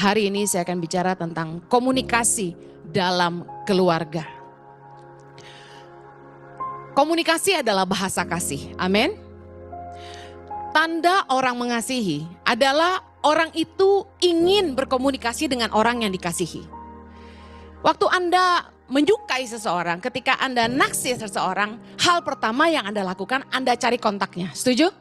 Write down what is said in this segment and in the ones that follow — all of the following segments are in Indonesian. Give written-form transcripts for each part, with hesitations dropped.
Hari ini saya akan bicara tentang komunikasi dalam keluarga. Komunikasi adalah bahasa kasih. Amin. Tanda orang mengasihi adalah orang itu ingin berkomunikasi dengan orang yang dikasihi. Waktu Anda menyukai seseorang, ketika Anda naksir seseorang, hal pertama yang Anda lakukan, Anda cari kontaknya. Setuju?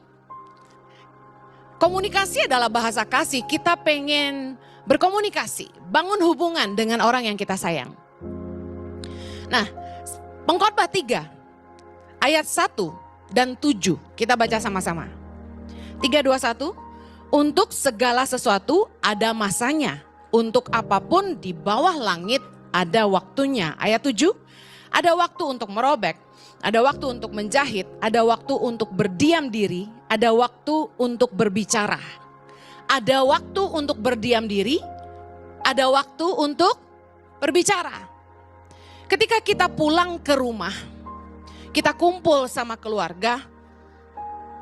Komunikasi adalah bahasa kasih. Kita pengen berkomunikasi, bangun hubungan dengan orang yang kita sayang. Nah, Pengkhotbah 3 ayat 1 dan 7 kita baca sama-sama. 3, 2, 1. Untuk segala sesuatu ada masanya, untuk apapun di bawah langit ada waktunya. Ayat 7, ada waktu untuk merobek, ada waktu untuk menjahit, ada waktu untuk berdiam diri, ada waktu untuk berbicara. Ada waktu untuk berdiam diri, ada waktu untuk berbicara. Ketika kita pulang ke rumah, kita kumpul sama keluarga,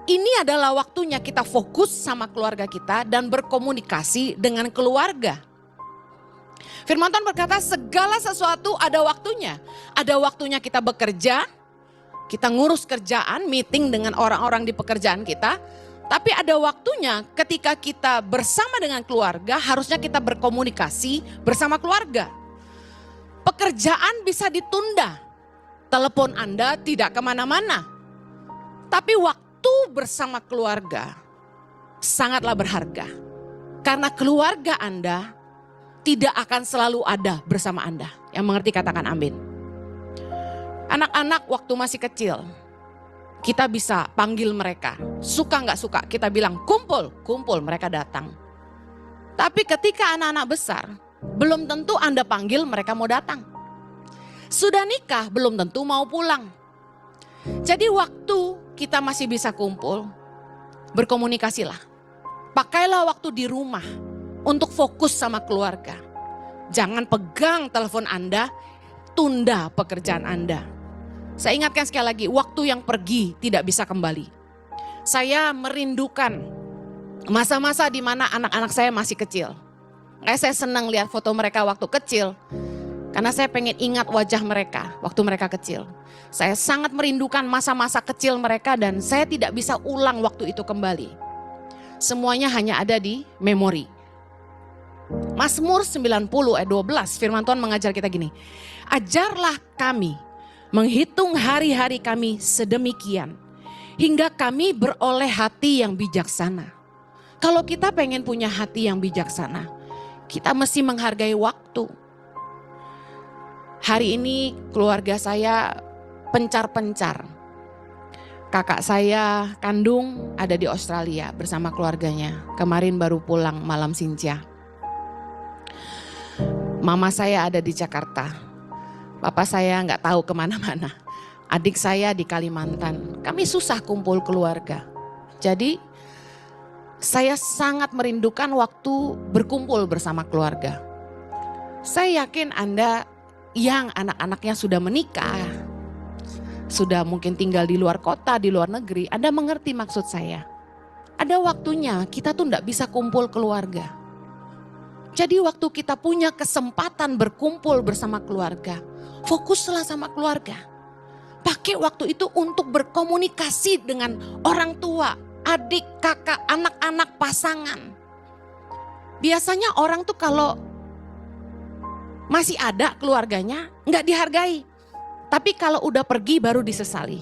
ini adalah waktunya kita fokus sama keluarga kita dan berkomunikasi dengan keluarga. Firman Tuhan berkata segala sesuatu ada waktunya. Ada waktunya kita bekerja, kita ngurus kerjaan, meeting dengan orang-orang di pekerjaan kita. Tapi ada waktunya ketika kita bersama dengan keluarga, harusnya kita berkomunikasi bersama keluarga. Pekerjaan bisa ditunda, telepon Anda tidak kemana-mana. Tapi waktu bersama keluarga sangatlah berharga. Karena keluarga Anda tidak akan selalu ada bersama Anda. Yang mengerti katakan amin. Anak-anak waktu masih kecil, kita bisa panggil mereka. Suka gak suka kita bilang kumpul, kumpul, mereka datang. Tapi ketika anak-anak besar, belum tentu Anda panggil mereka mau datang. Sudah nikah belum tentu mau pulang. Jadi waktu kita masih bisa kumpul, berkomunikasilah. Pakailah waktu di rumah untuk fokus sama keluarga. Jangan pegang telepon Anda, tunda pekerjaan Anda. Saya ingatkan sekali lagi, waktu yang pergi tidak bisa kembali. Saya merindukan masa-masa di mana anak-anak saya masih kecil. Saya senang lihat foto mereka waktu kecil. Karena saya pengen ingat wajah mereka waktu mereka kecil. Saya sangat merindukan masa-masa kecil mereka dan saya tidak bisa ulang waktu itu kembali. Semuanya hanya ada di memori. Mazmur 90 ayat 12 firman Tuhan mengajar kita gini. Ajarlah kami menghitung hari-hari kami sedemikian, hingga kami beroleh hati yang bijaksana. Kalau kita pengen punya hati yang bijaksana, kita mesti menghargai waktu. Hari ini keluarga saya pencar-pencar. Kakak saya kandung ada di Australia bersama keluarganya. Kemarin baru pulang malam Sinja. Mama saya ada di Jakarta. Bapak saya nggak tahu kemana-mana. Adik saya di Kalimantan. Kami susah kumpul keluarga. Jadi saya sangat merindukan waktu berkumpul bersama keluarga. Saya yakin Anda yang anak-anaknya sudah menikah, sudah mungkin tinggal di luar kota, di luar negeri, Anda mengerti maksud saya. Ada waktunya kita tuh nggak bisa kumpul keluarga. Jadi waktu kita punya kesempatan berkumpul bersama keluarga, fokuslah sama keluarga. Pakai waktu itu untuk berkomunikasi dengan orang tua, adik, kakak, anak-anak, pasangan. Biasanya orang tuh kalau masih ada keluarganya nggak dihargai. Tapi kalau udah pergi baru disesali.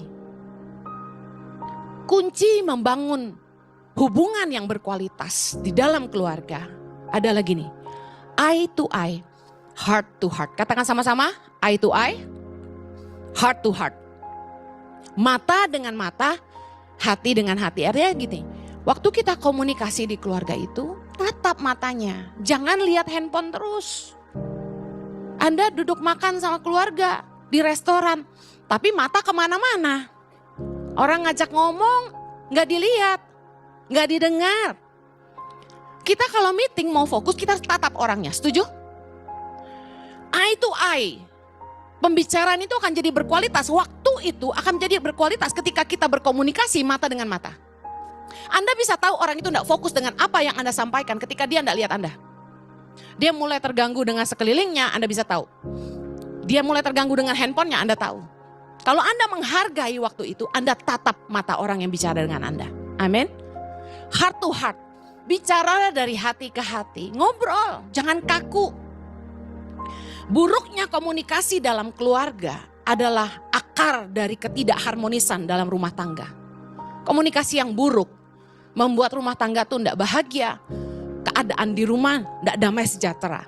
Kunci membangun hubungan yang berkualitas di dalam keluarga adalah gini. Eye to eye, heart to heart. Katakan sama-sama, eye to eye, heart to heart. Mata dengan mata, hati dengan hati. Artinya gini, waktu kita komunikasi di keluarga itu, tatap matanya. Jangan lihat handphone terus. Anda duduk makan sama keluarga di restoran, tapi mata kemana-mana. Orang ngajak ngomong, gak dilihat, gak didengar. Kita kalau meeting mau fokus, kita tatap orangnya, setuju? Eye to eye. Pembicaraan itu akan jadi berkualitas. Waktu itu akan menjadi berkualitas ketika kita berkomunikasi mata dengan mata. Anda bisa tahu orang itu tidak fokus dengan apa yang Anda sampaikan ketika dia tidak lihat Anda. Dia mulai terganggu dengan sekelilingnya, Anda bisa tahu. Dia mulai terganggu dengan handphonenya, Anda tahu. Kalau Anda menghargai waktu itu, Anda tatap mata orang yang bicara dengan Anda. Amin. Heart to heart. Bicara dari hati ke hati. Ngobrol, jangan kaku. Buruknya komunikasi dalam keluarga adalah akar dari ketidakharmonisan dalam rumah tangga. Komunikasi yang buruk membuat rumah tangga tuh tidak bahagia. Keadaan di rumah tidak damai sejahtera.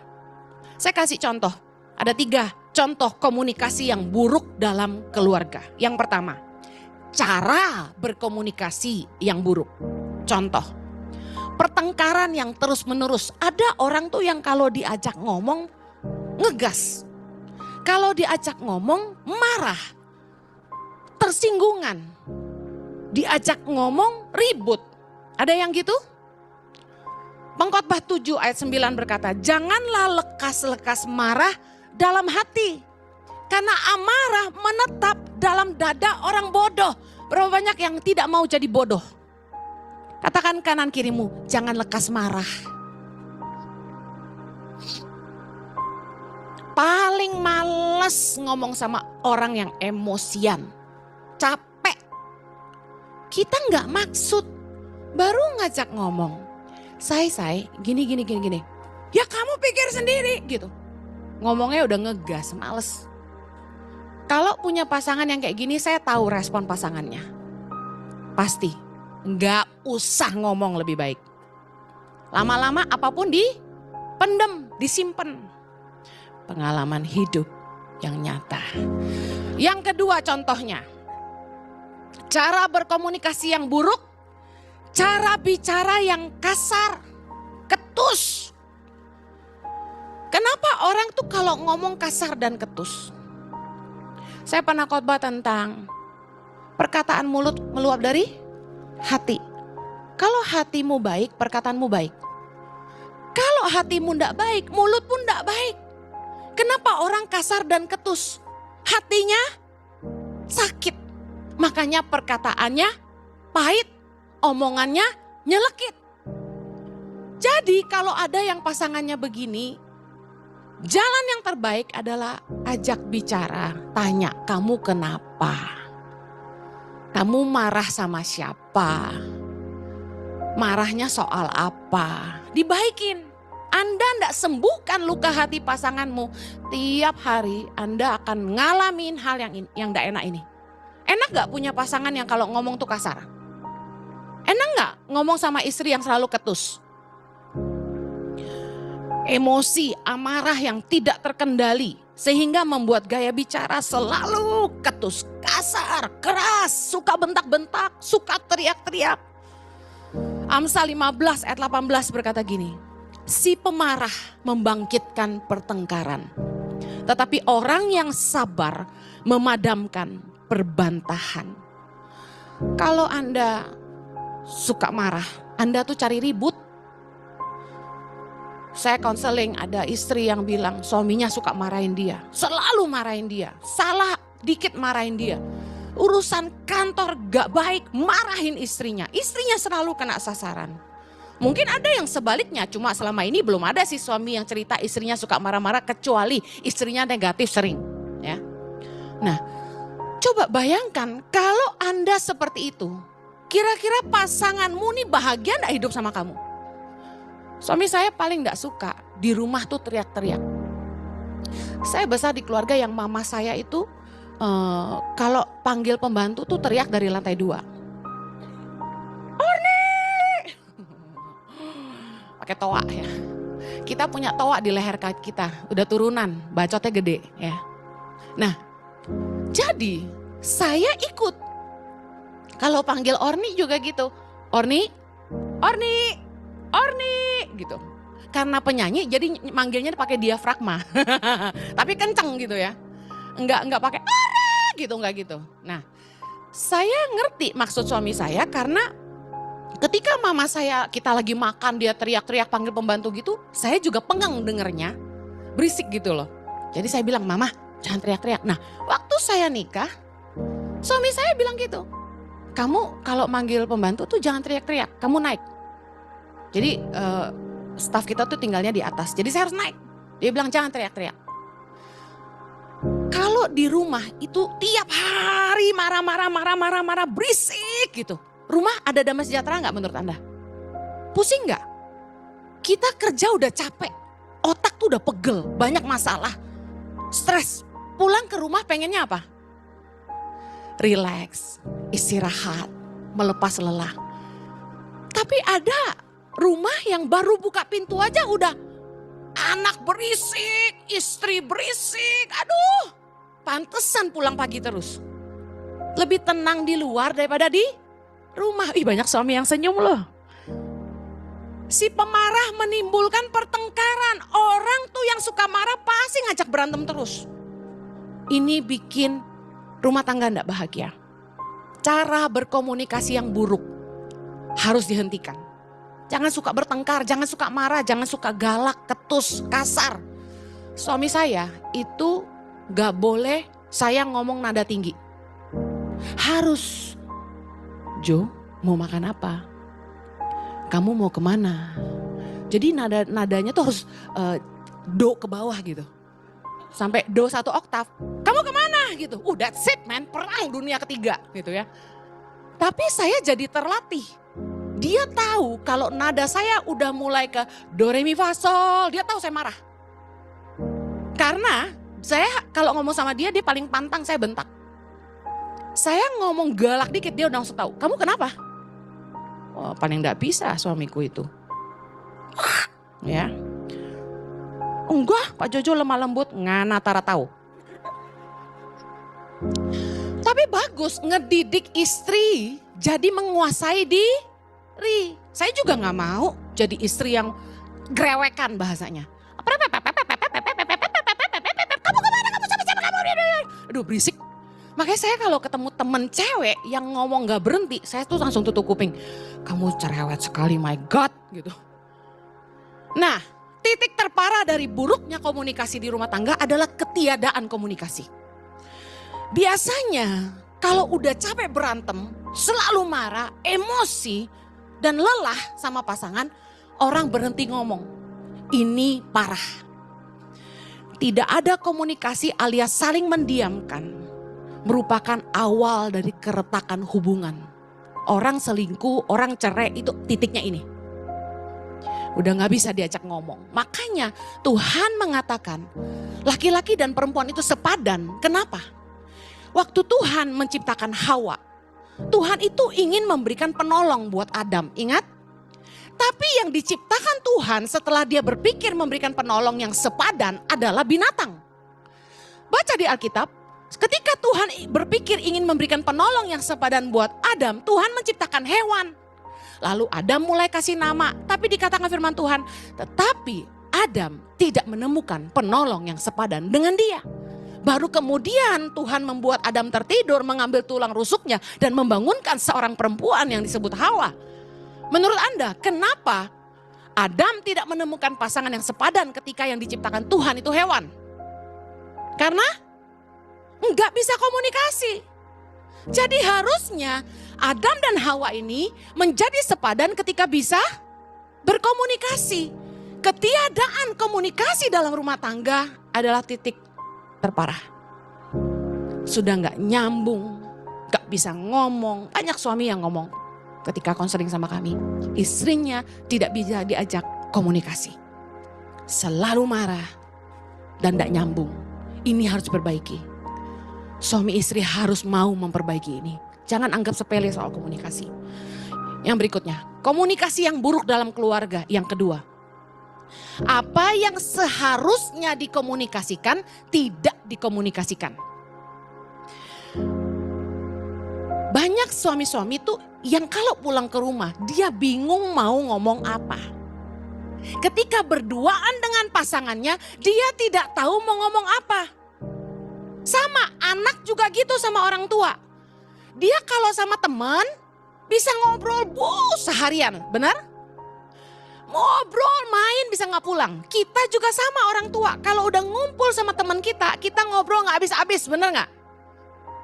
Saya kasih contoh. Ada 3 contoh komunikasi yang buruk dalam keluarga. Yang pertama, cara berkomunikasi yang buruk. Contoh, pertengkaran yang terus menerus. Ada orang tuh yang kalau diajak ngomong ngegas. Kalau diajak ngomong marah. Tersinggungan. Diajak ngomong ribut. Ada yang gitu? Pengkhotbah 7 ayat 9 berkata, janganlah lekas-lekas marah dalam hati. Karena amarah menetap dalam dada orang bodoh. Berapa banyak yang tidak mau jadi bodoh? Katakan kanan kirimu, jangan lekas marah. Paling males ngomong sama orang yang emosian. Capek. Kita nggak maksud, baru ngajak ngomong. Say, gini. Ya kamu pikir sendiri gitu. Ngomongnya udah ngegas, males. Kalau punya pasangan yang kayak gini, saya tahu respon pasangannya. Pasti, nggak usah ngomong lebih baik. Lama-lama apapun dipendem, disimpan. Pengalaman hidup yang nyata. Yang kedua contohnya, cara berkomunikasi yang buruk, cara bicara yang kasar, ketus. Kenapa orang tuh kalau ngomong kasar dan ketus? Saya pernah khotbah tentang perkataan mulut meluap dari hati. Kalau hatimu baik, perkataanmu baik. Kalau hatimu tidak baik, mulut pun tidak baik. Kenapa orang kasar dan ketus? Hatinya sakit. Makanya perkataannya pahit, omongannya nyelekit. Jadi kalau ada yang pasangannya begini, jalan yang terbaik adalah ajak bicara, tanya kamu kenapa? Kamu marah sama siapa? Marahnya soal apa? Dibaikin. Anda tidak sembuhkan luka hati pasanganmu. Tiap hari Anda akan ngalamin hal yang tidak enak ini. Enak gak punya pasangan yang kalau ngomong tuh kasar? Enak gak ngomong sama istri yang selalu ketus? Emosi, amarah yang tidak terkendali. Sehingga membuat gaya bicara selalu ketus, kasar, keras, suka bentak-bentak, suka teriak-teriak. Amsal 15 ayat 18 berkata gini, si pemarah membangkitkan pertengkaran, tetapi orang yang sabar memadamkan perbantahan. Kalau Anda suka marah, Anda tuh cari ribut. Saya konseling, ada istri yang bilang suaminya suka marahin dia. Selalu marahin dia, salah dikit marahin dia. Urusan kantor gak baik, marahin istrinya. Istrinya selalu kena sasaran. Mungkin ada yang sebaliknya, cuma selama ini belum ada sih suami yang cerita istrinya suka marah-marah kecuali istrinya negatif sering. Ya. Nah, coba bayangkan kalau Anda seperti itu, kira-kira pasanganmu nih bahagia gak hidup sama kamu? Suami saya paling gak suka di rumah tuh teriak-teriak. Saya besar di keluarga yang mama saya itu kalau panggil pembantu tuh teriak dari lantai 2. Orni! Pakai toa ya. Kita punya toa di leher kita, udah turunan, bacotnya gede ya. Nah, jadi saya ikut. Kalau panggil Orni juga gitu. Orni gitu. Karena penyanyi jadi manggilnya pakai diafragma. Tapi kenceng gitu ya. Enggak pakai gitu, enggak gitu. Nah, saya ngerti maksud suami saya karena ketika mama saya kita lagi makan dia teriak-teriak panggil pembantu gitu, saya juga pengang dengernya. Berisik gitu loh. Jadi saya bilang, "Mama, jangan teriak-teriak." Nah, waktu saya nikah, suami saya bilang gitu. "Kamu kalau manggil pembantu tuh jangan teriak-teriak, kamu naik." Jadi Staf kita tuh tinggalnya di atas, jadi saya harus naik. Dia bilang jangan teriak-teriak. Kalau di rumah itu tiap hari marah, berisik gitu. Rumah ada damai sejahtera nggak menurut Anda? Pusing nggak? Kita kerja udah capek, otak tuh udah pegel, banyak masalah, stres. Pulang ke rumah pengennya apa? Relax, istirahat, melepas lelah. Tapi ada rumah yang baru buka pintu aja udah anak berisik, istri berisik. Aduh, pantesan pulang pagi terus. Lebih tenang di luar daripada di rumah. Ih, banyak suami yang senyum loh. Si pemarah menimbulkan pertengkaran. Orang tuh yang suka marah pasti ngajak berantem terus. Ini bikin rumah tangga enggak bahagia. Cara berkomunikasi yang buruk harus dihentikan. Jangan suka bertengkar, jangan suka marah, jangan suka galak, ketus, kasar. Suami saya itu gak boleh saya ngomong nada tinggi. Harus, Jo mau makan apa? Kamu mau kemana? Jadi nadanya tuh harus do ke bawah gitu. Sampai do 1 oktav. Kamu kemana gitu? That's it man, perang dunia ketiga gitu ya. Tapi saya jadi terlatih. Dia tahu kalau nada saya udah mulai ke do re mi fa sol, dia tahu saya marah. Karena saya kalau ngomong sama dia, dia paling pantang saya bentak. Saya ngomong galak dikit dia udah langsung tahu. Kamu kenapa? Oh, paling gak bisa suamiku itu. Ya. Enggak, Pak Jojo lemah lembut, ngana tara tahu. Tapi bagus ngedidik istri jadi menguasai diri. Saya juga gak mau jadi istri yang grewekan bahasanya. Kamu kemana? Kamu siapa? Kamu? Aduh berisik. Makanya saya kalau ketemu temen cewek yang ngomong gak berhenti, saya tuh langsung tutup kuping. Kamu cerewet sekali, my God gitu. Nah, titik terparah dari buruknya komunikasi di rumah tangga adalah ketiadaan komunikasi. Biasanya kalau udah capek berantem, selalu marah, emosi, dan lelah sama pasangan, orang berhenti ngomong. Ini parah. Tidak ada komunikasi alias saling mendiamkan merupakan awal dari keretakan hubungan. Orang selingkuh, orang cerai itu titiknya ini. Udah gak bisa diajak ngomong. Makanya Tuhan mengatakan laki-laki dan perempuan itu sepadan. Kenapa? Waktu Tuhan menciptakan Hawa, Tuhan itu ingin memberikan penolong buat Adam, ingat? Tapi yang diciptakan Tuhan setelah dia berpikir memberikan penolong yang sepadan adalah binatang. Baca di Alkitab, ketika Tuhan berpikir ingin memberikan penolong yang sepadan buat Adam, Tuhan menciptakan hewan. Lalu Adam mulai kasih nama, tapi dikatakan firman Tuhan, tetapi Adam tidak menemukan penolong yang sepadan dengan dia. Baru kemudian Tuhan membuat Adam tertidur, mengambil tulang rusuknya dan membangunkan seorang perempuan yang disebut Hawa. Menurut Anda, kenapa Adam tidak menemukan pasangan yang sepadan ketika yang diciptakan Tuhan itu hewan? Karena enggak bisa komunikasi. Jadi harusnya Adam dan Hawa ini menjadi sepadan ketika bisa berkomunikasi. Ketiadaan komunikasi dalam rumah tangga adalah titik terparah. Sudah gak nyambung, gak bisa ngomong. Banyak suami yang ngomong ketika konseling sama kami. Istrinya tidak bisa diajak komunikasi. Selalu marah dan gak nyambung. Ini harus diperbaiki. Suami istri harus mau memperbaiki ini. Jangan anggap sepele soal komunikasi. Yang berikutnya, komunikasi yang buruk dalam keluarga. Yang kedua, apa yang seharusnya dikomunikasikan tidak dikomunikasikan. Banyak suami-suami tuh yang kalau pulang ke rumah dia bingung mau ngomong apa. Ketika berduaan dengan pasangannya dia tidak tahu mau ngomong apa. Sama anak juga gitu sama orang tua. Dia kalau sama teman bisa ngobrol seharian, benar? Ngobrol, main bisa gak pulang. Kita juga sama orang tua. Kalau udah ngumpul sama teman kita, kita ngobrol gak habis-habis, bener gak?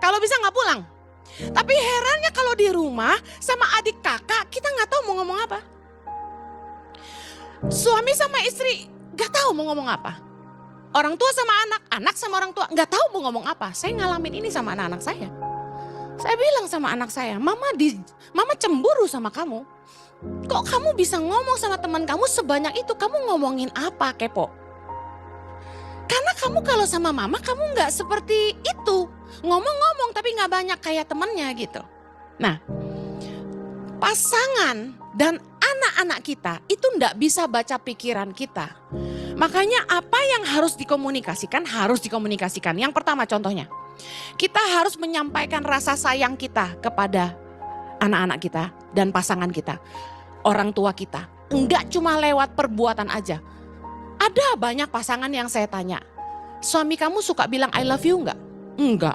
Kalau bisa gak pulang. Tapi herannya kalau di rumah sama adik kakak, kita gak tahu mau ngomong apa. Suami sama istri gak tahu mau ngomong apa. Orang tua sama anak, anak sama orang tua gak tahu mau ngomong apa. Saya ngalamin ini sama anak-anak saya. Saya bilang sama anak saya, Mama cemburu sama kamu. Kok kamu bisa ngomong sama teman kamu sebanyak itu? Kamu ngomongin apa, kepo? Karena kamu kalau sama mama kamu gak seperti itu. Ngomong-ngomong tapi gak banyak kayak temennya gitu. Nah, pasangan dan anak-anak kita itu gak bisa baca pikiran kita. Makanya apa yang harus dikomunikasikan, harus dikomunikasikan. Yang pertama contohnya, kita harus menyampaikan rasa sayang kita kepada anak-anak kita dan pasangan kita. Orang tua kita. Enggak cuma lewat perbuatan aja. Ada banyak pasangan yang saya tanya, suami kamu suka bilang I love you enggak? Enggak.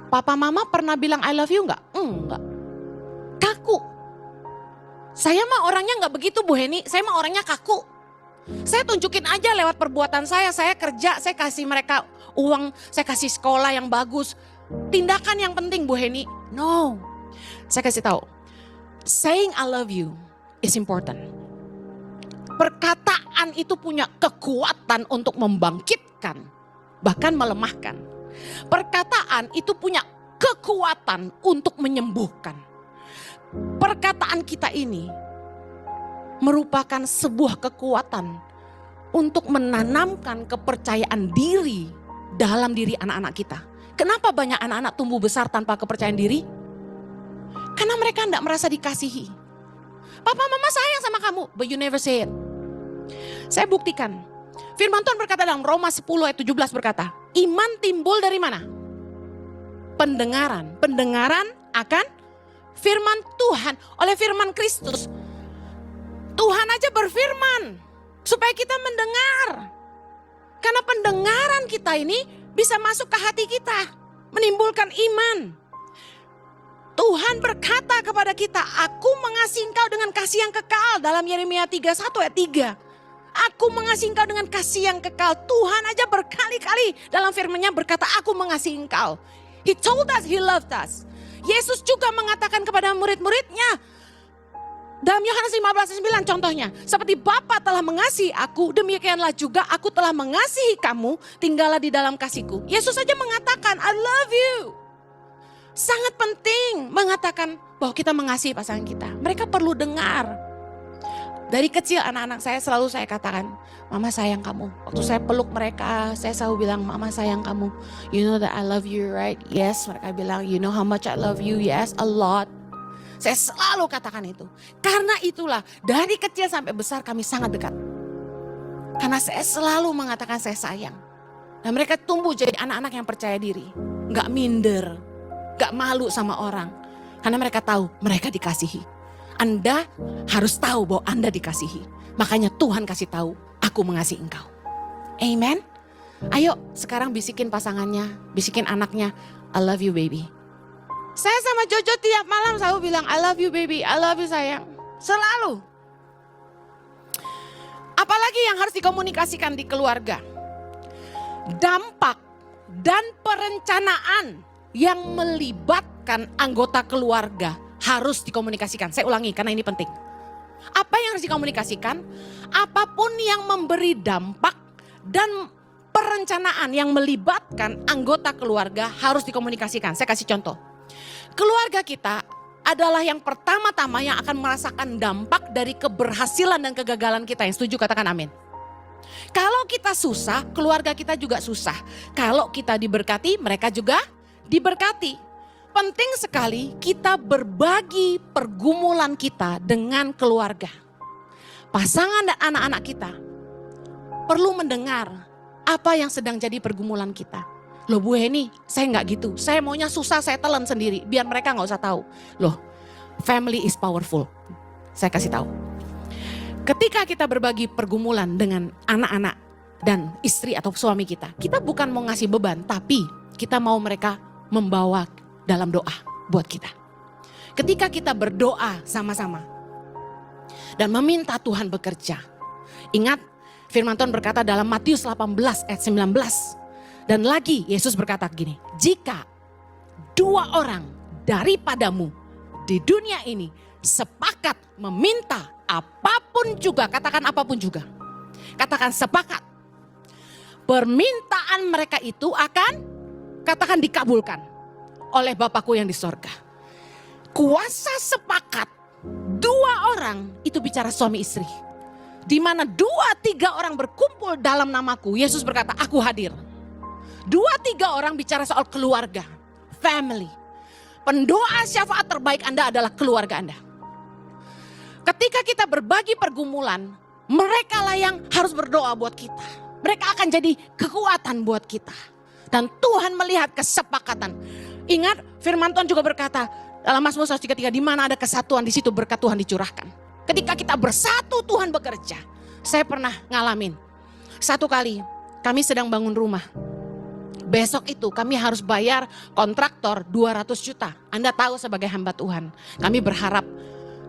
Papa mama pernah bilang I love you enggak? Enggak. Kaku. Saya mah orangnya enggak begitu Bu Heni, saya mah orangnya kaku. Saya tunjukin aja lewat perbuatan saya kerja, saya kasih mereka uang, saya kasih sekolah yang bagus. Tindakan yang penting Bu Heni, no. Saya kasih tahu, saying I love you is important. Perkataan itu punya kekuatan untuk membangkitkan, bahkan melemahkan. Perkataan itu punya kekuatan untuk menyembuhkan. Perkataan kita ini merupakan sebuah kekuatan untuk menanamkan kepercayaan diri dalam diri anak-anak kita. Kenapa banyak anak-anak tumbuh besar tanpa kepercayaan diri? Karena mereka tidak merasa dikasihi. Papa mama sayang sama kamu, but you never say it. Saya buktikan. Firman Tuhan berkata dalam Roma 10 ayat 17 berkata, iman timbul dari mana? Pendengaran. Pendengaran akan firman Tuhan. Oleh firman Kristus. Tuhan aja berfirman supaya kita mendengar. Karena pendengaran kita ini bisa masuk ke hati kita. Menimbulkan iman. Tuhan berkata kepada kita, aku mengasihi engkau dengan kasih yang kekal. Dalam Yeremia 31 ayat 3. Aku mengasihi engkau dengan kasih yang kekal. Tuhan aja berkali-kali dalam firman-Nya berkata, aku mengasihi engkau. He told us he loved us. Yesus juga mengatakan kepada murid-muridnya. Dalam Yohanes 15:9 contohnya. Seperti Bapa telah mengasihi aku, demikianlah juga aku telah mengasihi kamu. Tinggallah di dalam kasihku. Yesus saja mengatakan, I love you. Sangat penting mengatakan bahwa kita mengasihi pasangan kita. Mereka perlu dengar. Dari kecil anak-anak saya selalu saya katakan, mama sayang kamu. Waktu saya peluk mereka, saya selalu bilang, mama sayang kamu. You know that I love you, right? Yes, mereka bilang, you know how much I love you? Yes, a lot. Saya selalu katakan itu. Karena itulah dari kecil sampai besar kami sangat dekat. Karena saya selalu mengatakan saya sayang. Dan mereka tumbuh jadi anak-anak yang percaya diri. Gak minder, gak malu sama orang. Karena mereka tahu mereka dikasihi. Anda harus tahu bahwa Anda dikasihi. Makanya Tuhan kasih tahu, aku mengasihi engkau. Amen. Ayo sekarang bisikin pasangannya, bisikin anaknya, I love you baby. Saya sama Jojo tiap malam selalu bilang, I love you baby, I love you sayang. Selalu. Apalagi yang harus dikomunikasikan di keluarga. Dampak dan perencanaan yang melibatkan anggota keluarga harus dikomunikasikan. Saya ulangi karena ini penting. Apa yang harus dikomunikasikan? Apapun yang memberi dampak dan perencanaan yang melibatkan anggota keluarga harus dikomunikasikan. Saya kasih contoh. Keluarga kita adalah yang pertama-tama yang akan merasakan dampak dari keberhasilan dan kegagalan kita. Yang setuju katakan amin. Kalau kita susah, keluarga kita juga susah. Kalau kita diberkati, mereka juga diberkati. Penting sekali kita berbagi pergumulan kita dengan keluarga. Pasangan dan anak-anak kita perlu mendengar apa yang sedang jadi pergumulan kita. Loh Bu Heni, saya nggak gitu. Saya maunya susah, saya telan sendiri. Biar mereka nggak usah tahu. Loh, family is powerful. Saya kasih tahu. Ketika kita berbagi pergumulan dengan anak-anak dan istri atau suami kita bukan mau ngasih beban, tapi kita mau mereka membawa dalam doa buat kita. Ketika kita berdoa sama-sama dan meminta Tuhan bekerja. Ingat firman Tuhan berkata dalam Matius 18 ayat 19. Dan lagi Yesus berkata gini, jika 2 orang daripadamu di dunia ini sepakat meminta apapun juga, katakan apapun juga. Katakan sepakat. Permintaan mereka itu akan, katakan dikabulkan oleh Bapakku yang di sorga. Kuasa sepakat, 2 orang itu bicara suami istri. Di mana 2-3 orang berkumpul dalam namaku, Yesus berkata, aku hadir. 2-3 orang bicara soal keluarga, family. Pendoa syafaat terbaik Anda adalah keluarga Anda. Ketika kita berbagi pergumulan, mereka lah yang harus berdoa buat kita. Mereka akan jadi kekuatan buat kita. Dan Tuhan melihat kesepakatan. Ingat firman Tuhan juga berkata dalam Mazmur 103, di mana ada kesatuan di situ berkat Tuhan dicurahkan. Ketika kita bersatu Tuhan bekerja. Saya pernah ngalamin. Satu kali kami sedang bangun rumah. Besok itu kami harus bayar kontraktor 200 juta. Anda tahu sebagai hamba Tuhan. Kami berharap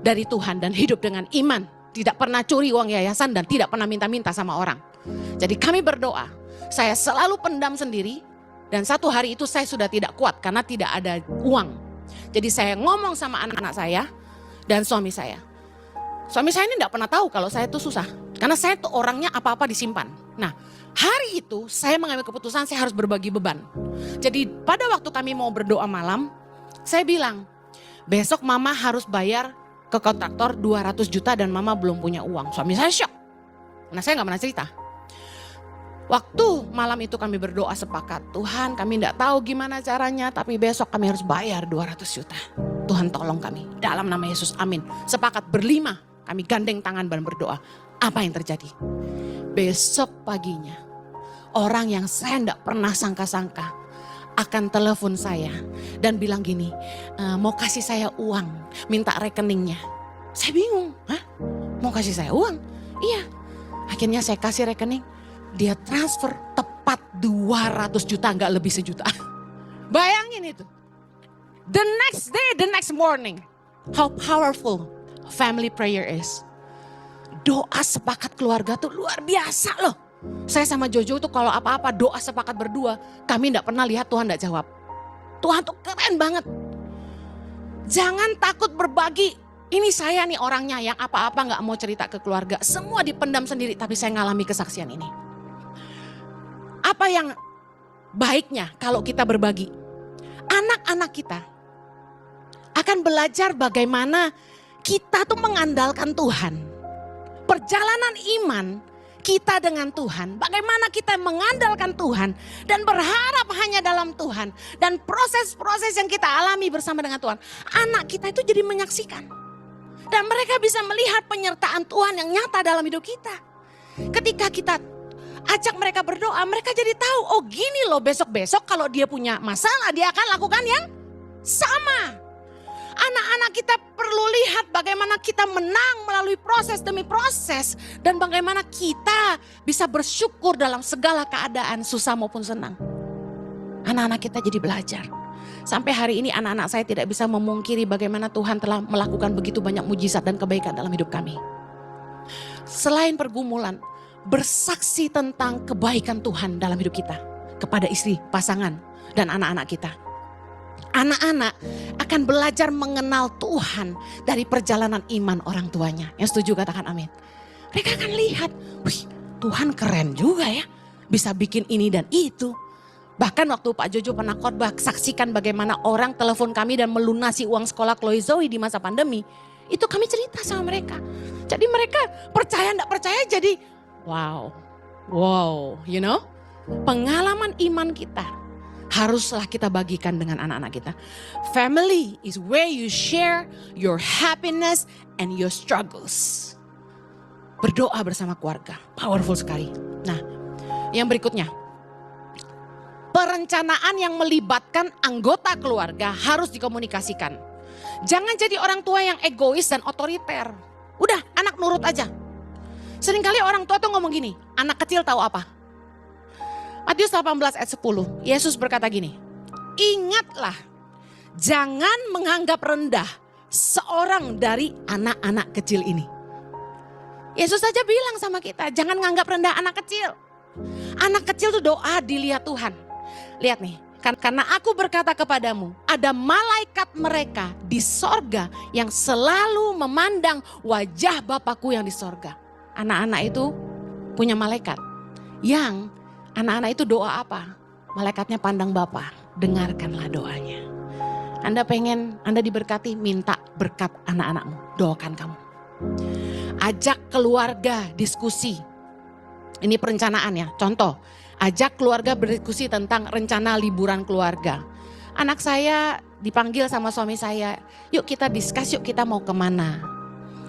dari Tuhan dan hidup dengan iman. Tidak pernah curi uang yayasan dan tidak pernah minta-minta sama orang. Jadi kami berdoa. Saya selalu pendam sendiri. Dan satu hari itu saya sudah tidak kuat karena tidak ada uang. Jadi saya ngomong sama anak-anak saya dan suami saya. Suami saya ini tidak pernah tahu kalau saya itu susah. Karena saya tuh orangnya apa-apa disimpan. Nah, hari itu saya mengambil keputusan saya harus berbagi beban. Jadi pada waktu kami mau berdoa malam, saya bilang, besok mama harus bayar ke kontraktor 200 juta dan mama belum punya uang. Suami saya syok. Nah, saya gak pernah cerita. Waktu malam itu kami berdoa sepakat, Tuhan kami tidak tahu gimana caranya, tapi besok kami harus bayar 200 juta. Tuhan tolong kami, dalam nama Yesus, amin. Sepakat berlima, kami gandeng tangan dan berdoa. Apa yang terjadi? Besok paginya, orang yang saya tidak pernah sangka-sangka akan telepon saya dan bilang gini, mau kasih saya uang, minta rekeningnya. Saya bingung, hah? Mau kasih saya uang? Iya. Akhirnya saya kasih rekening. Dia transfer tepat 200 juta, gak lebih sejuta. Bayangin itu. The next day, the next morning. How powerful family prayer is. Doa sepakat keluarga tuh luar biasa loh. Saya sama Jojo tuh kalau apa-apa doa sepakat berdua. Kami gak pernah lihat Tuhan gak jawab. Tuhan tuh keren banget. Jangan takut berbagi. Ini saya nih orangnya yang apa-apa gak mau cerita ke keluarga. Semua dipendam sendiri, tapi saya ngalami kesaksian ini. Apa yang baiknya kalau kita berbagi? Anak-anak kita akan belajar bagaimana kita tuh mengandalkan Tuhan. Perjalanan iman kita dengan Tuhan. Bagaimana kita mengandalkan Tuhan dan berharap hanya dalam Tuhan. Dan proses-proses yang kita alami bersama dengan Tuhan. Anak kita itu jadi menyaksikan. Dan mereka bisa melihat penyertaan Tuhan yang nyata dalam hidup kita. Ketika kita ajak mereka berdoa, mereka jadi tahu, oh gini loh besok-besok kalau dia punya masalah, dia akan lakukan yang sama. Anak-anak kita perlu lihat bagaimana kita menang melalui proses demi proses. Dan bagaimana kita bisa bersyukur dalam segala keadaan, susah maupun senang. Anak-anak kita jadi belajar. Sampai hari ini anak-anak saya tidak bisa memungkiri bagaimana Tuhan telah melakukan begitu banyak mujizat dan kebaikan dalam hidup kami. Selain pergumulan, bersaksi tentang kebaikan Tuhan dalam hidup kita. Kepada istri, pasangan, dan anak-anak kita. Anak-anak akan belajar mengenal Tuhan dari perjalanan iman orang tuanya. Yang setuju katakan amin. Mereka akan lihat, wih Tuhan keren juga ya. Bisa bikin ini dan itu. Bahkan waktu Pak Jojo pernah khotbah, saksikan bagaimana orang telepon kami dan melunasi uang sekolah Chloe Zoe di masa pandemi. Itu kami cerita sama mereka. Jadi mereka percaya enggak percaya jadi wow, you know, pengalaman iman kita haruslah kita bagikan dengan anak-anak kita. Family is where you share your happiness and your struggles. Berdoa bersama keluarga, powerful sekali. Nah, yang berikutnya, perencanaan yang melibatkan anggota keluarga harus dikomunikasikan. Jangan jadi orang tua yang egois dan otoriter. Udah, anak nurut aja. Seringkali orang tua tuh ngomong gini, anak kecil tahu apa? Matius 18 ayat 10, Yesus berkata gini, ingatlah, jangan menganggap rendah seorang dari anak-anak kecil ini. Yesus saja bilang sama kita, jangan menganggap rendah anak kecil. Anak kecil tuh doa dilihat Tuhan. Lihat nih, Karena aku berkata kepadamu, ada malaikat mereka di sorga yang selalu memandang wajah Bapakku yang di sorga. Anak-anak itu punya malaikat. Yang anak-anak itu doa apa? Malaikatnya pandang Bapa, dengarkanlah doanya. Anda pengen, Anda diberkati, minta berkat anak-anakmu, doakan kamu. Ajak keluarga diskusi. Ini perencanaan ya, contoh. Ajak keluarga berdiskusi tentang rencana liburan keluarga. Anak saya dipanggil sama suami saya, yuk kita discuss, yuk kita mau kemana.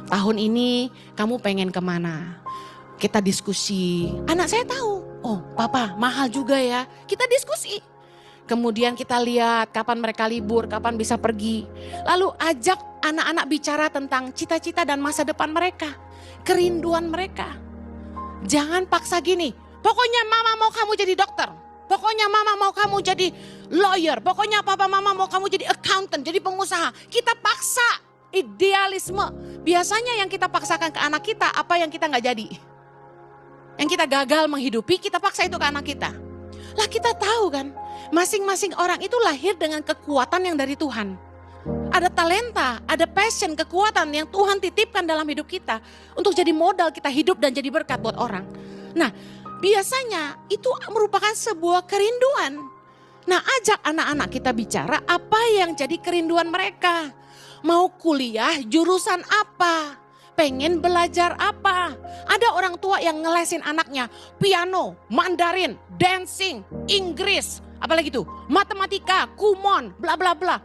Tahun ini kamu pengen kemana? Kita diskusi. Anak saya tahu, oh papa mahal juga ya, kita diskusi. Kemudian kita lihat kapan mereka libur, kapan bisa pergi. Lalu ajak anak-anak bicara tentang cita-cita dan masa depan mereka. Kerinduan mereka. Jangan paksa gini, pokoknya mama mau kamu jadi dokter. Pokoknya mama mau kamu jadi lawyer. Pokoknya papa mama mau kamu jadi accountant, jadi pengusaha. Kita paksa idealisme. Biasanya yang kita paksakan ke anak kita, apa yang kita gak jadi. Yang kita gagal menghidupi, kita paksa itu ke anak kita. Lah kita tahu kan, masing-masing orang itu lahir dengan kekuatan yang dari Tuhan. Ada talenta, ada passion, kekuatan yang Tuhan titipkan dalam hidup kita. Untuk jadi modal kita hidup dan jadi berkat buat orang. Nah biasanya itu merupakan sebuah kerinduan. Nah ajak anak-anak kita bicara apa yang jadi kerinduan mereka. Mau kuliah jurusan apa? Pengen belajar apa? Ada orang tua yang ngelesin anaknya piano, Mandarin, dancing, Inggris, apalagi tuh, matematika, kumon, bla bla bla.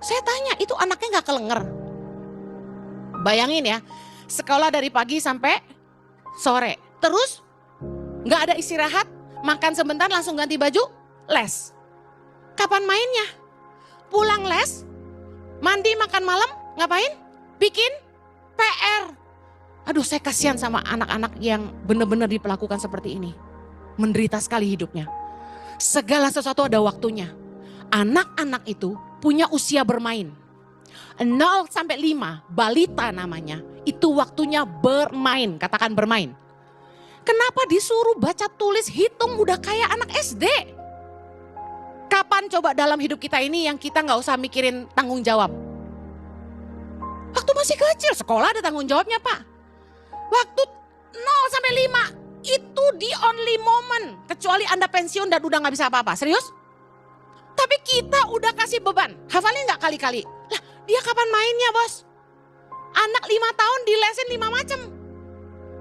Saya tanya, itu anaknya gak kelenger? Bayangin ya, sekolah dari pagi sampai sore. Terus gak ada istirahat, makan sebentar langsung ganti baju, les. Kapan mainnya? Pulang les, mandi makan malam, ngapain? Bikin PR. Aduh saya kasihan sama anak-anak yang benar-benar diperlakukan seperti ini. Menderita sekali hidupnya. Segala sesuatu ada waktunya. Anak-anak itu punya usia bermain. 0 sampai 5, balita namanya. Itu waktunya bermain, katakan bermain. Kenapa disuruh baca tulis hitung udah kayak anak SD? Kapan coba dalam hidup kita ini yang kita gak usah mikirin tanggung jawab? Waktu masih kecil, sekolah ada tanggung jawabnya Pak. Waktu 0 sampai 5, itu the only moment. Kecuali Anda pensiun dan udah gak bisa apa-apa, serius? Tapi kita udah kasih beban, hafalin gak kali-kali? Lah dia kapan mainnya bos? Anak 5 tahun dilesin 5 macam.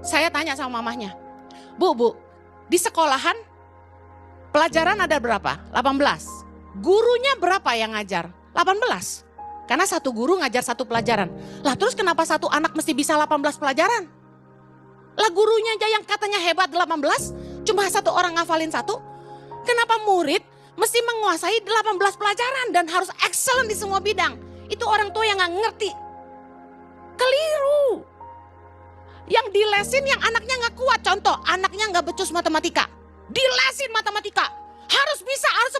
Saya tanya sama mamahnya, Bu, di sekolahan pelajaran ada berapa? 18. Gurunya berapa yang ngajar? 18. Karena satu guru ngajar satu pelajaran. Lah terus kenapa satu anak mesti bisa 18 pelajaran? Lah gurunya aja yang katanya hebat 18, cuma satu orang ngafalin satu. Kenapa murid mesti menguasai 18 pelajaran dan harus excellent di semua bidang? Itu orang tua yang gak ngerti. Keliru. Yang dilesin yang anaknya gak kuat. Contoh, anaknya gak becus matematika. Dilesin matematika. Harus bisa, harus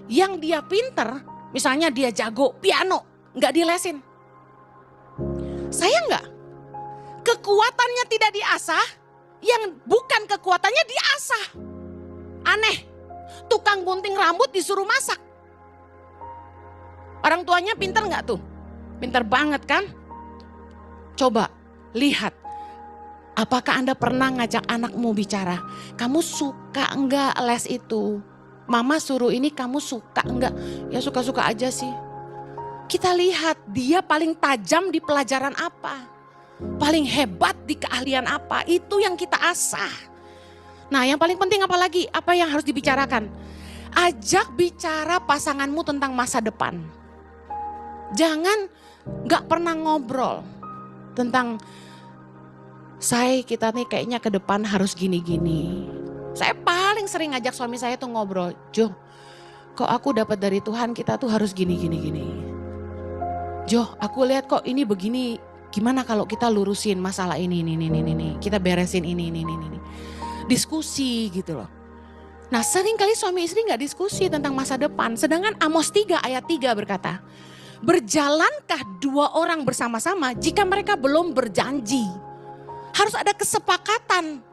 10. Yang dia pinter, misalnya dia jago piano, gak dilesin. Sayang gak? Kekuatannya tidak diasah, yang bukan kekuatannya diasah. Aneh. Tukang gunting rambut disuruh masak. Orang tuanya pinter gak tuh? Pinter banget kan? Coba lihat. Apakah Anda pernah ngajak anakmu bicara? Kamu suka enggak les itu? Mama suruh ini kamu suka enggak? Ya suka-suka aja sih. Kita lihat dia paling tajam di pelajaran apa? Paling hebat di keahlian apa? Itu yang kita asah. Nah yang paling penting apa lagi? Apa yang harus dibicarakan? Ajak bicara pasanganmu tentang masa depan. Jangan gak pernah ngobrol tentang kita nih kayaknya ke depan harus gini-gini. Saya paling sering ngajak suami saya tuh ngobrol. Jo, kok aku dapat dari Tuhan kita tuh harus gini-gini. Jo, aku lihat kok ini begini. Gimana kalau kita lurusin masalah ini. Kita beresin ini. Diskusi gitu loh. Nah sering kali suami istri gak diskusi tentang masa depan. Sedangkan Amos 3 ayat 3 berkata, berjalankah dua orang bersama-sama jika mereka belum berjanji? Harus ada kesepakatan.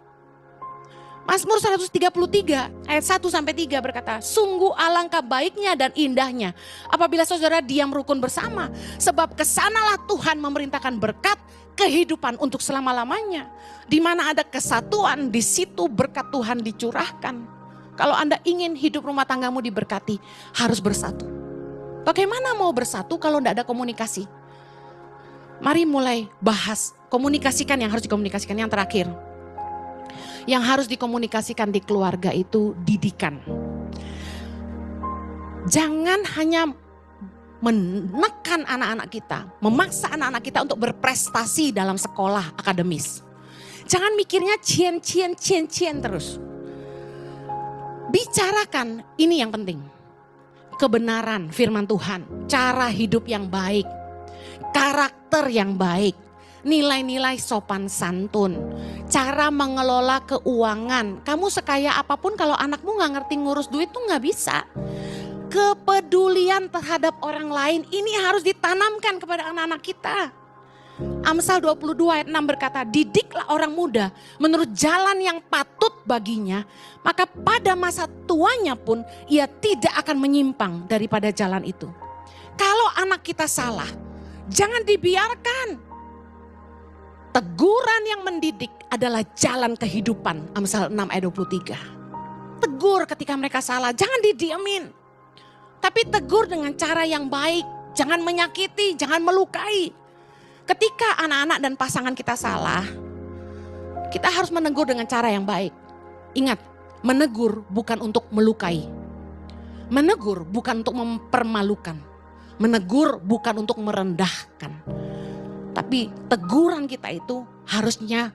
Mazmur 133 ayat 1-3 berkata, sungguh alangkah baiknya dan indahnya apabila saudara diam rukun bersama. Sebab kesanalah Tuhan memerintahkan berkat kehidupan untuk selama-lamanya. Di mana ada kesatuan, di situ berkat Tuhan dicurahkan. Kalau Anda ingin hidup rumah tanggamu diberkati, harus bersatu. Bagaimana mau bersatu kalau tidak ada komunikasi? Mari mulai bahas, komunikasikan yang harus dikomunikasikan. Yang terakhir, yang harus dikomunikasikan di keluarga itu didikan. Jangan hanya menekan anak-anak kita, memaksa anak-anak kita untuk berprestasi dalam sekolah akademis. Jangan mikirnya cien terus. Bicarakan, ini yang penting. Kebenaran firman Tuhan, cara hidup yang baik, karakter yang baik, nilai-nilai sopan santun, cara mengelola keuangan. Kamu sekaya apapun kalau anakmu gak ngerti ngurus duit tuh gak bisa. Kepedulian terhadap orang lain ini harus ditanamkan kepada anak-anak kita. Amsal 22 ayat 6 berkata, didiklah orang muda menurut jalan yang patut baginya, maka pada masa tuanya pun ia tidak akan menyimpang daripada jalan itu. Kalau anak kita salah, jangan dibiarkan. Teguran yang mendidik adalah jalan kehidupan. Amsal 6 ayat 23. Tegur ketika mereka salah, jangan didiamin. Tapi tegur dengan cara yang baik, jangan menyakiti, jangan melukai. Ketika anak-anak dan pasangan kita salah, kita harus menegur dengan cara yang baik. Ingat, menegur bukan untuk melukai. Menegur bukan untuk mempermalukan. Menegur bukan untuk merendahkan. Tapi teguran kita itu harusnya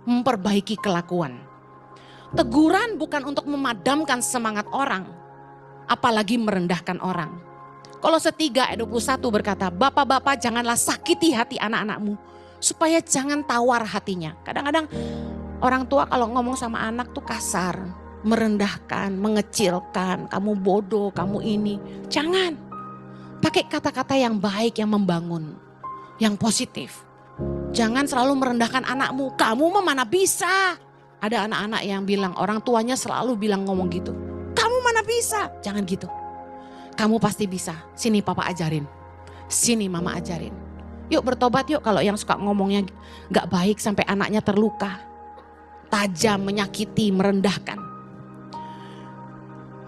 memperbaiki kelakuan. Teguran bukan untuk memadamkan semangat orang, apalagi merendahkan orang. Kolose 3 ayat 21 berkata, bapak-bapak janganlah sakiti hati anak-anakmu, supaya jangan tawar hatinya. Kadang-kadang orang tua kalau ngomong sama anak tuh kasar, merendahkan, mengecilkan, kamu bodoh, kamu ini. Jangan, pakai kata-kata yang baik, yang membangun, yang positif. Jangan selalu merendahkan anakmu, kamu mah mana bisa. Ada anak-anak yang bilang, orang tuanya selalu bilang ngomong gitu. Kamu mana bisa, jangan gitu. Kamu pasti bisa, sini papa ajarin, sini mama ajarin. Yuk bertobat yuk kalau yang suka ngomongnya gak baik sampai anaknya terluka. Tajam, menyakiti, merendahkan.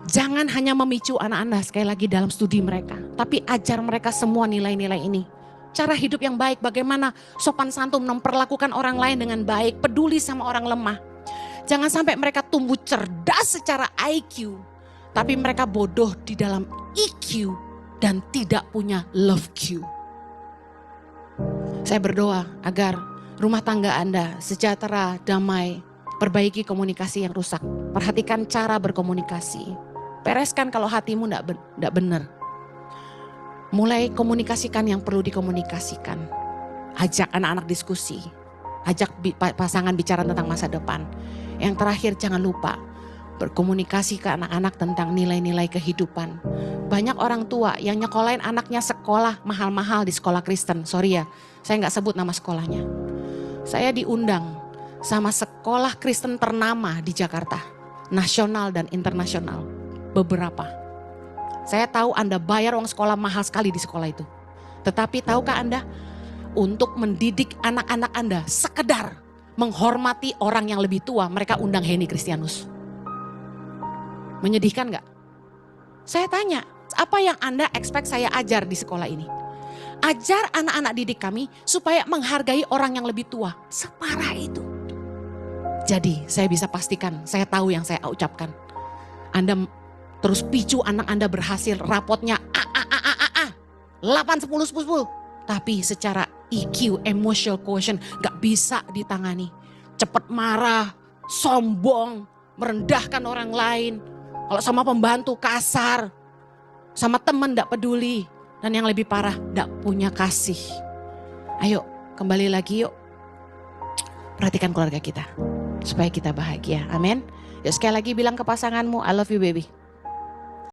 Jangan hanya memicu anak Anda sekali lagi dalam studi mereka. Tapi ajar mereka semua nilai-nilai ini. Cara hidup yang baik, bagaimana sopan santun memperlakukan orang lain dengan baik. Peduli sama orang lemah. Jangan sampai mereka tumbuh cerdas secara IQ. Tapi mereka bodoh di dalam EQ dan tidak punya love Q. Saya berdoa agar rumah tangga Anda sejahtera, damai, perbaiki komunikasi yang rusak. Perhatikan cara berkomunikasi. Bereskan kalau hatimu tidak benar. Mulai komunikasikan yang perlu dikomunikasikan. Ajak anak-anak diskusi. Ajak pasangan bicara tentang masa depan. Yang terakhir jangan lupa. Berkomunikasi ke anak-anak tentang nilai-nilai kehidupan. Banyak orang tua yang nyekolahin anaknya sekolah mahal-mahal di sekolah Kristen. Sorry ya, saya nggak sebut nama sekolahnya. Saya diundang sama sekolah Kristen ternama di Jakarta. Nasional dan internasional. Beberapa. Saya tahu Anda bayar uang sekolah mahal sekali di sekolah itu. Tetapi tahukah Anda, untuk mendidik anak-anak Anda sekedar menghormati orang yang lebih tua, mereka undang Henny Kristianus. Menyedihkan gak? Saya tanya, apa yang Anda expect saya ajar di sekolah ini? Ajar anak-anak didik kami supaya menghargai orang yang lebih tua. Separah itu. Jadi saya bisa pastikan, saya tahu yang saya ucapkan. Anda terus picu anak Anda berhasil, rapotnya A. 8, 10, 10. Tapi secara EQ, emotional quotient gak bisa ditangani. Cepat marah, sombong, merendahkan orang lain. Kalau sama pembantu kasar, sama teman gak peduli. Dan yang lebih parah, gak punya kasih. Ayo kembali lagi yuk. Perhatikan keluarga kita. Supaya kita bahagia. Amin. Yuk sekali lagi bilang ke pasanganmu, I love you baby.